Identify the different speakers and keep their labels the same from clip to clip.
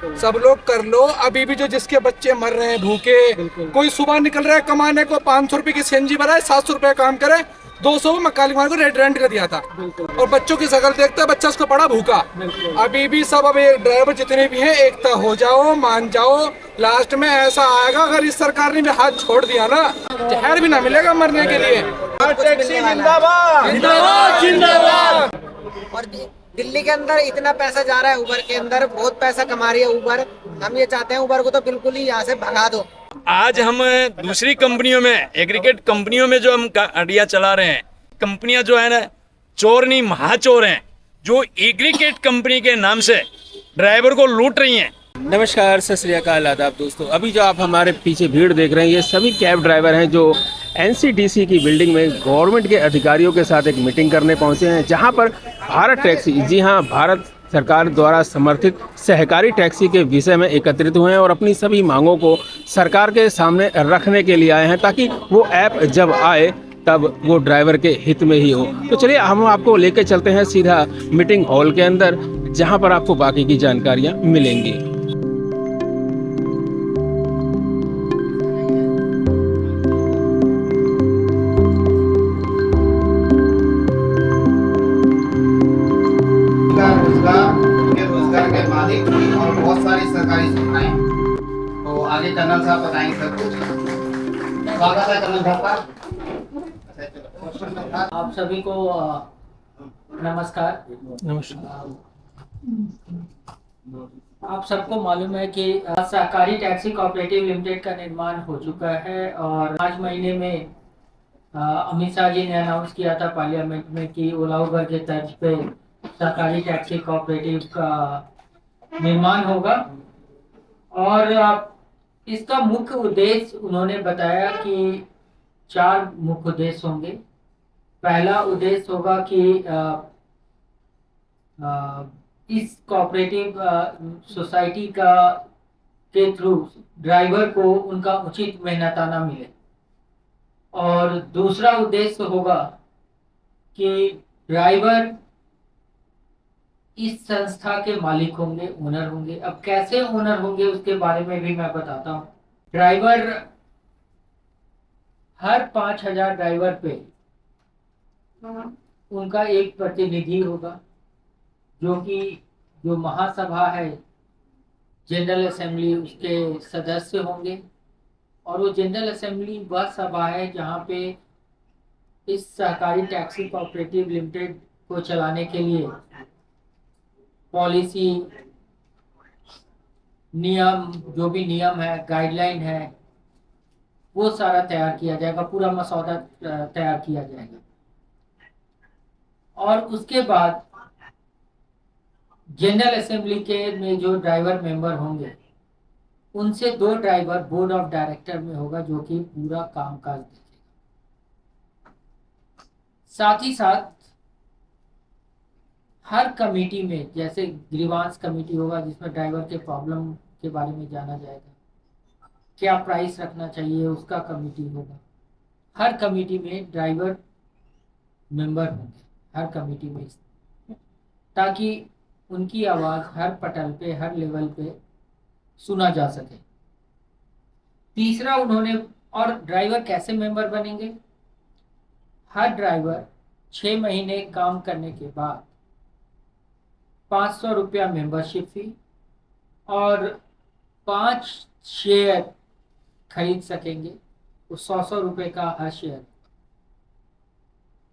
Speaker 1: सब लोग कर लो। अभी भी जो जिसके बच्चे मर रहे हैं भूखे, कोई सुबह निकल रहा है कमाने को, 500 रुपए की सीएनजी भरा है, 700 रुपए काम करे, 200 मैं काली मार को रेंट का दिया था, और बच्चों की शकल देखता है बच्चा उसको पड़ा भूखा। अभी भी सब, अब ये ड्राइवर जितने भी हैं एकता हो जाओ, मान जाओ। लास्ट में ऐसा आएगा अगर इस सरकार ने भी हाथ छोड़ दिया ना, जहर भी ना मिलेगा मरने के लिए। टैक्सी जिंदाबाद जिंदाबाद जिंदाबाद।
Speaker 2: और दिल्ली के अंदर इतना पैसा जा रहा है, उबर के अंदर बहुत पैसा कमा रही है उबर। हम ये चाहते हैं उबर को तो बिल्कुल ही यहाँ से भगा दो।
Speaker 3: आज हम दूसरी कंपनियों में, एग्रीगेट कंपनियों में जो हम गाड़ियाँ चला रहे हैं, कंपनियां जो है ना चोर नहीं महाचोर हैं, जो एग्रीगेट कंपनी के नाम से ड्राइवर को लूट रही हैं।
Speaker 4: नमस्कार, सत श्री अकाल, आदाब दोस्तों। अभी जो आप हमारे पीछे भीड़ देख रहे हैं, ये सभी कैब ड्राइवर हैं जो एनसीडीसी की बिल्डिंग में गवर्नमेंट के अधिकारियों के साथ एक मीटिंग करने पहुंचे हैं, जहां पर भारत टैक्सी, जी हां, भारत सरकार द्वारा समर्थित सहकारी टैक्सी के विषय में एकत्रित हुए हैं और अपनी सभी मांगों को सरकार के सामने रखने के लिए आए हैं, ताकि वो ऐप जब आए तब वो ड्राइवर के हित में ही हो। तो चलिए हम आपको लेकर चलते हैं सीधा मीटिंग हॉल के अंदर, जहां पर आपको बाकी की जानकारियां मिलेंगी।
Speaker 5: रोजगार के मालिक और बहुत सारी सरकारी सुविधाएं। तो आगे कर्नल साहब बताएंगे सब कुछ। स्वागत है कर्नल साहब का।
Speaker 6: आप सभी को नमस्कार। आप सबको मालूम है कि सहकारी टैक्सी कोऑपरेटिव लिमिटेड का निर्माण हो चुका है और 5 महीने में अमित शाह जी ने अनाउंस किया था पार्लियामेंट में कि ओला उबर के तर्ज पे सरकारी टैक्सी कोऑपरेटिव का निर्माण होगा। और इसका मुख्य उद्देश्य उन्होंने बताया कि 4 मुख्य उद्देश्य होंगे। पहला उद्देश्य होगा कि इस कोऑपरेटिव सोसाइटी का के थ्रू ड्राइवर को उनका उचित मेहनताना मिले। और दूसरा उद्देश्य होगा कि ड्राइवर इस संस्था के मालिक होंगे, ओनर होंगे। अब कैसे ओनर होंगे उसके बारे में भी मैं बताता हूँ। ड्राइवर, हर 5,000 ड्राइवर पे उनका एक प्रतिनिधि होगा, जो महासभा है, जनरल असेंबली, उसके सदस्य होंगे। और वो जनरल असेंबली वह सभा है जहाँ पे इस सहकारी टैक्सी कोऑपरेटिव लिमिटेड को चलाने के लिए पॉलिसी, नियम, जो भी नियम है, गाइडलाइन है, वो सारा तैयार किया जाएगा, पूरा मसौदा तैयार किया जाएगा। और उसके बाद जनरल असेंबली के में जो ड्राइवर मेंबर होंगे, उनसे 2 ड्राइवर बोर्ड ऑफ डायरेक्टर में होगा, जो कि पूरा कामकाज देखेगा। साथ ही साथ हर कमेटी में, जैसे ग्रीवांस कमेटी होगा जिसमें ड्राइवर के प्रॉब्लम के बारे में जाना जाएगा, क्या प्राइस रखना चाहिए, उसका कमेटी होगा। हर कमेटी में ड्राइवर मेंबर होंगे, हर कमेटी में, ताकि उनकी आवाज़ हर पटल पे, हर लेवल पे सुना जा सके। तीसरा उन्होंने, और ड्राइवर कैसे मेंबर बनेंगे? हर ड्राइवर 6 महीने काम करने के बाद 500 रुपया मेंबरशिप फी और 5 शेयर खरीद सकेंगे। वो 100 रुपये का हर शेयर।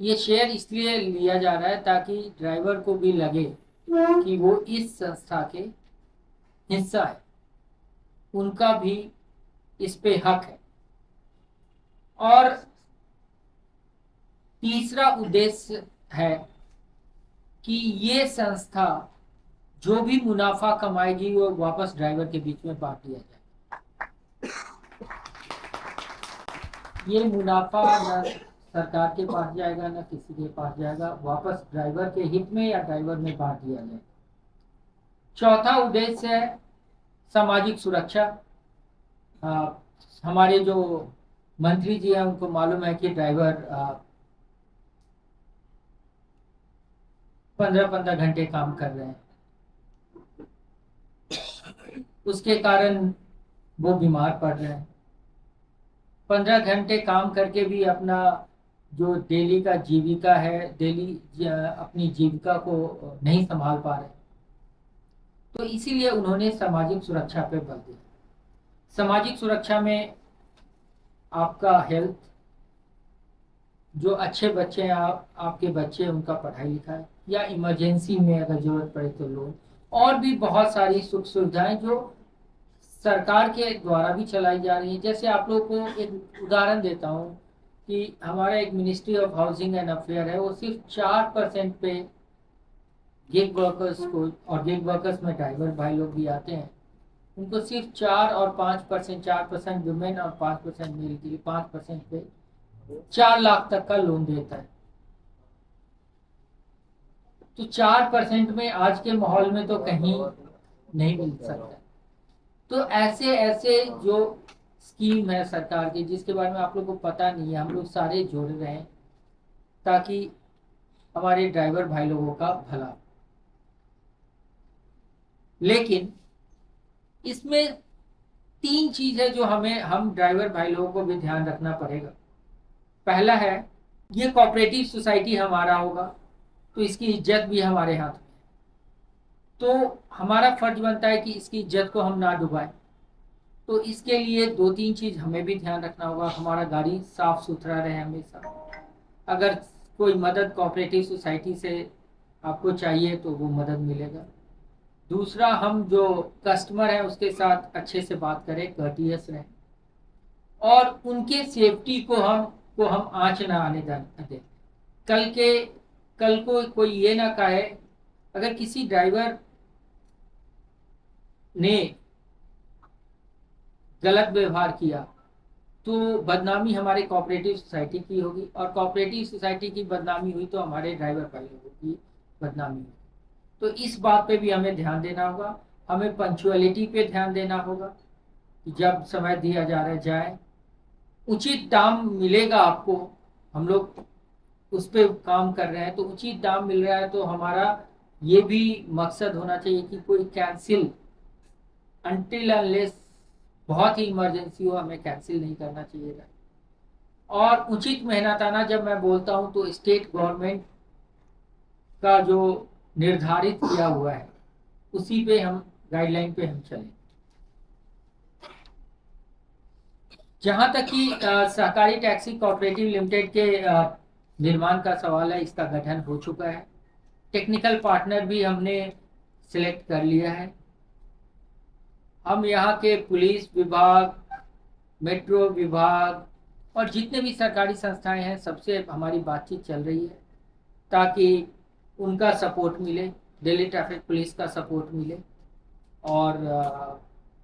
Speaker 6: ये शेयर इसलिए लिया जा रहा है ताकि ड्राइवर को भी लगे कि वो इस संस्था के हिस्सा है, उनका भी इस पे हक है। और तीसरा उद्देश्य है कि ये संस्था जो भी मुनाफा कमाएगी वो वापस ड्राइवर के बीच में बांट दिया जाए। ये मुनाफा न सरकार के पास जाएगा, न किसी के पास जाएगा, वापस ड्राइवर के हित में या ड्राइवर में बांट दिया जाए। चौथा उद्देश्य है सामाजिक सुरक्षा। हमारे जो मंत्री जी हैं उनको मालूम है कि ड्राइवर 15-15 घंटे काम कर रहे हैं। उसके कारण वो बीमार पड़ रहे हैं। 15 घंटे काम करके भी अपना जो डेली का जीविका है, अपनी जीविका को नहीं संभाल पा रहे, तो इसीलिए उन्होंने सामाजिक सुरक्षा पे बल दिया। सामाजिक सुरक्षा में आपका हेल्थ, जो अच्छे बच्चे हैं, आपके बच्चे, उनका पढ़ाई लिखाई, या इमरजेंसी में अगर जरूरत पड़े तो लोन, और भी बहुत सारी सुख सुविधाएं जो सरकार के द्वारा भी चलाई जा रही है। जैसे आप लोग को एक उदाहरण देता हूँ कि हमारा एक ministry of housing and affair है, वो सिर्फ 4% पे गिग वर्कर्स को, और गिग वर्कर्स में ड्राइवर भाई लोग भी आते हैं, उनको सिर्फ 4 और 5%, 4% वुमेन और 5% मेल के लिए 5% पे 4 लाख तक का लोन देता है। तो 4% में आज के माहौल में तो कहीं नहीं मिल सकता। तो ऐसे ऐसे जो स्कीम है सरकार की, जिसके बारे में आप लोग को पता नहीं है, हम लोग सारे जोड़ रहे हैं ताकि हमारे ड्राइवर भाई लोगों का भला। लेकिन इसमें 3 चीज है जो हम ड्राइवर भाई लोगों को भी ध्यान रखना पड़ेगा। पहला है, ये कोऑपरेटिव सोसाइटी हमारा होगा तो इसकी इज्जत भी हमारे हाथ में, तो हमारा फर्ज बनता है कि इसकी इज्जत को हम ना डुबाएं। तो इसके लिए 2-3 चीज हमें भी ध्यान रखना होगा। हमारा गाड़ी साफ सुथरा रहे हमेशा। अगर कोई मदद कोऑपरेटिव सोसाइटी से आपको चाहिए तो वो मदद मिलेगा। दूसरा, हम जो कस्टमर है उसके साथ अच्छे से बात करें, कर्टियस रहें, और उनके सेफ्टी को हम आंच ना आने दें। कल को कोई ये ना कहे, अगर किसी ड्राइवर ने गलत व्यवहार किया तो बदनामी हमारे कोऑपरेटिव सोसाइटी की होगी, और कोऑपरेटिव सोसाइटी की बदनामी हुई तो हमारे ड्राइवर भाई लोगों की बदनामी होगी। तो इस बात पे भी हमें ध्यान देना होगा। हमें पंक्चुअलिटी पे ध्यान देना होगा कि जब समय दिया जा रहा है जाए, उचित दाम मिलेगा आपको। हम लोग उस पर काम कर रहे हैं, तो उचित दाम मिल रहा है तो हमारा ये भी मकसद होना चाहिए कि कोई कैंसिल, अनटिल अनलेस बहुत ही इमरजेंसी हो, हमें कैंसिल नहीं करना चाहिए। और उचित मेहनताना जब मैं बोलता हूं तो स्टेट गवर्नमेंट का जो निर्धारित किया हुआ है उसी पे हम गाइडलाइन पे हम चलें। जहां तक कि सहकारी टैक्सी कोऑपरेटिव लिमिटेड के निर्माण का सवाल है, इसका गठन हो चुका है। टेक्निकल पार्टनर भी हमने सिलेक्ट कर लिया है। हम यहाँ के पुलिस विभाग, मेट्रो विभाग और जितने भी सरकारी संस्थाएं हैं सबसे हमारी बातचीत चल रही है ताकि उनका सपोर्ट मिले, दिल्ली ट्रैफिक पुलिस का सपोर्ट मिले और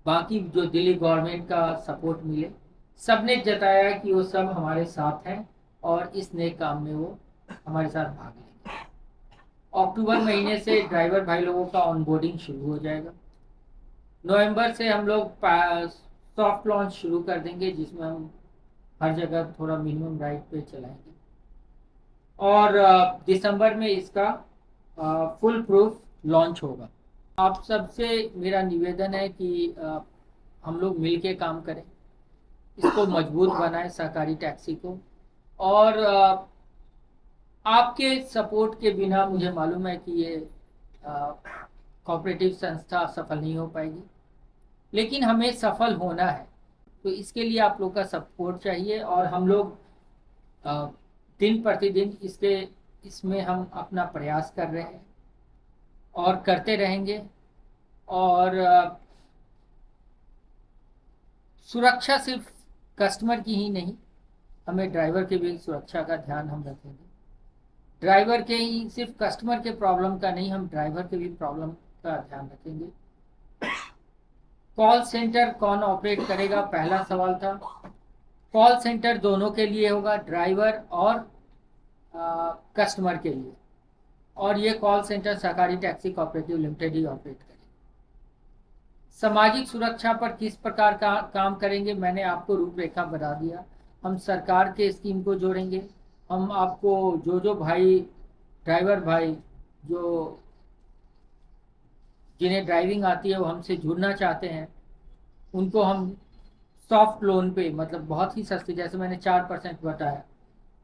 Speaker 6: बाकी जो दिल्ली गवर्नमेंट का सपोर्ट मिले। सबने जताया कि वो सब हमारे साथ हैं और इस नए काम में वो हमारे साथ भाग लेंगे। अक्टूबर महीने से ड्राइवर भाई लोगों का ऑनबोर्डिंग शुरू हो जाएगा। नवंबर से हम लोग सॉफ्ट लॉन्च शुरू कर देंगे जिसमें हम हर जगह थोड़ा मिनिमम राइड पे चलाएंगे और दिसंबर में इसका फुल प्रूफ लॉन्च होगा। आप सबसे मेरा निवेदन है कि हम लोग मिल के काम करें, इसको मजबूत बनाएं सहकारी टैक्सी को। और आपके सपोर्ट के बिना मुझे मालूम है कि ये कोऑपरेटिव संस्था सफल नहीं हो पाएगी, लेकिन हमें सफल होना है तो इसके लिए आप लोग का सपोर्ट चाहिए। और हम लोग दिन प्रतिदिन इसमें हम अपना प्रयास कर रहे हैं और करते रहेंगे। और सुरक्षा सिर्फ कस्टमर की ही नहीं, हमें ड्राइवर के भी सुरक्षा का ध्यान हम रखेंगे। ड्राइवर के ही सिर्फ कस्टमर के प्रॉब्लम का नहीं, हम ड्राइवर के भी प्रॉब्लम का ध्यान रखेंगे। कॉल सेंटर कौन ऑपरेट करेगा, पहला सवाल था। कॉल सेंटर दोनों के लिए होगा, ड्राइवर और कस्टमर के लिए। और ये कॉल सेंटर सहकारी टैक्सी कोऑपरेटिव लिमिटेड ही ऑपरेट करेगी। सामाजिक सुरक्षा पर किस प्रकार का काम करेंगे मैंने आपको रूपरेखा बता दिया। हम सरकार के स्कीम को जोड़ेंगे। हम आपको जो भाई ड्राइवर भाई जिन्हें ड्राइविंग आती है वो हमसे जुड़ना चाहते हैं उनको हम सॉफ्ट लोन पे, मतलब बहुत ही सस्ते, जैसे मैंने 4% बताया,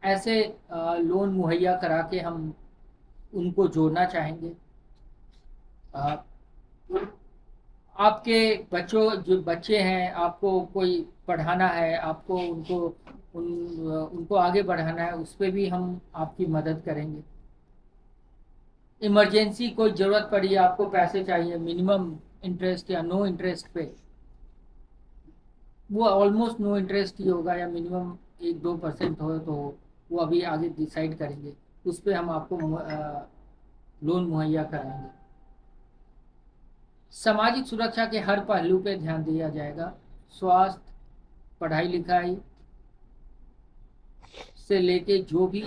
Speaker 6: ऐसे लोन मुहैया करा के हम उनको जोड़ना चाहेंगे। आपके जो बच्चे हैं, आपको कोई पढ़ाना है, आपको उनको आगे बढ़ाना है, उस पर भी हम आपकी मदद करेंगे। इमरजेंसी कोई ज़रूरत पड़ी, आपको पैसे चाहिए मिनिमम इंटरेस्ट या नो इंटरेस्ट पे, वो ऑलमोस्ट नो इंटरेस्ट ही होगा या मिनिमम 1-2% हो, तो वो अभी आगे डिसाइड करेंगे, उस पर हम आपको लोन मुहैया कराएंगे। सामाजिक सुरक्षा के हर पहलू पे ध्यान दिया जाएगा। स्वास्थ्य, पढ़ाई लिखाई से लेके जो भी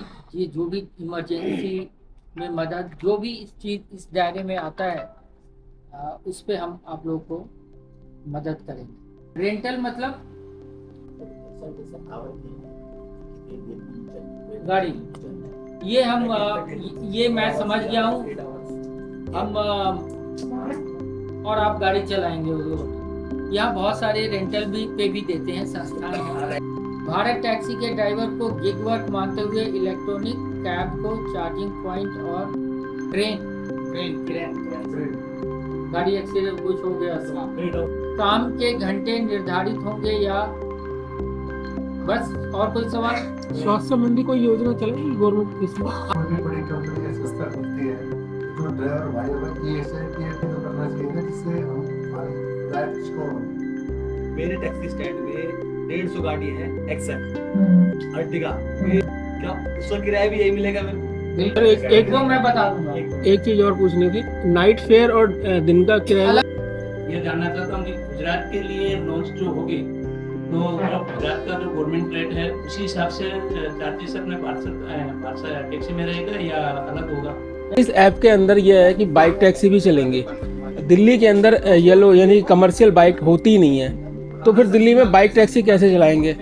Speaker 6: इमरजेंसी में मदद, जो भी इस दायरे में आता है, उस पे हम आप लोग को मदद करेंगे। रेंटल मतलब गाड़ी, ये मैं समझ गया हूँ। हम और आप गाड़ी चलाएंगे, यहाँ बहुत सारे रेंटल पे भी देते हैं संस्थान हैं। भारत टैक्सी के ड्राइवर को गिग वर्क मानते हुए इलेक्ट्रॉनिक कैब को चार्जिंग पॉइंट और ट्रेन गाड़ी एक्सीडेंट कुछ हो गया तो काम के घंटे निर्धारित होंगे या बस? और कोई सवाल?
Speaker 7: स्वास्थ्य संबंधी कोई योजना चलेगी गवर्नमेंट की?
Speaker 8: बड़ी बड़ी कंपनी ऐसे स्तर होती है जो ड्राइवर भाई ये ऐसे तो करना चाहिए जिससे हम हमारे ड्राइवर्स को।
Speaker 9: मेरे टैक्सी स्टैंड में 150 गाड़ी है एक्सेल अर्टिगा, क्या उसका किराया भी यही मिलेगा मेरे को?
Speaker 6: एक को मैं बता दूंगा।
Speaker 7: एक चीज और पूछनी थी, नाइट फेयर और दिन का किराया।
Speaker 10: ये जानना चाहता हूँ कि गुजरात के लिए नॉन्स जो होगी, तो गुजरात का जो गवर्नमेंट रेट है उसी हिसाब से चार्जेस अपने भारत टैक्सी में रहेगा या अलग होगा?
Speaker 7: इस ऐप के अंदर यह है कि बाइक टैक्सी भी चलेंगी। दिल्ली के अंदर येलो यानी कमर्शियल बाइक होती ही नहीं है, तो फिर दिल्ली में बाइक टैक्सी कैसे चलाएंगे?